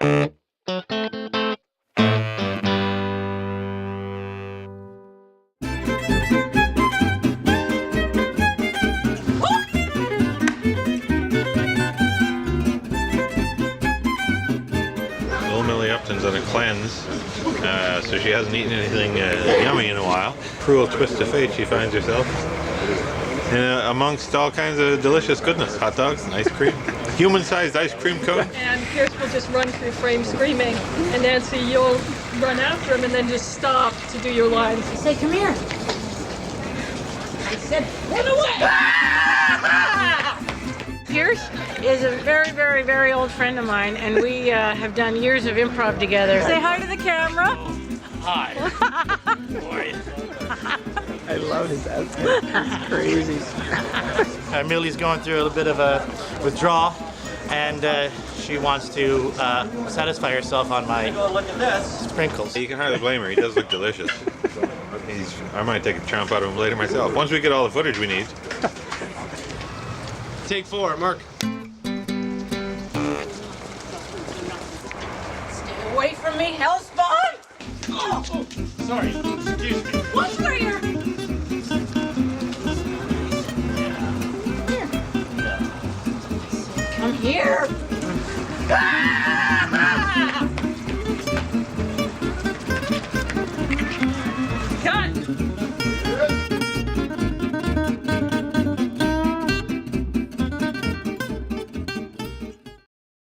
Little Millie Upton's on a cleanse, so she hasn't eaten anything yummy in a while. Cruel twist of fate, she finds herself in amongst all kinds of delicious goodness. Hot dogs and ice cream. Human-sized ice cream cone. And Pierce will just run through frame screaming, and Nancy, you'll run after him and then just stop to do your lines. Say, come here. I said, run away! Pierce is a very, very, very old friend of mine, and we have done years of improv together. Say hi to the camera. Hi. Boy. I love his outfit. It's crazy. Millie's going through a little bit of a withdrawal, and she wants to satisfy herself on my sprinkles. You can hardly blame her. He does look delicious. I might take a chomp out of him later myself. Once we get all the footage we need. Take 4, Mark. Stay away from me, hellspawn! Oh, sorry. Excuse me. What's for you? Come here. Ah!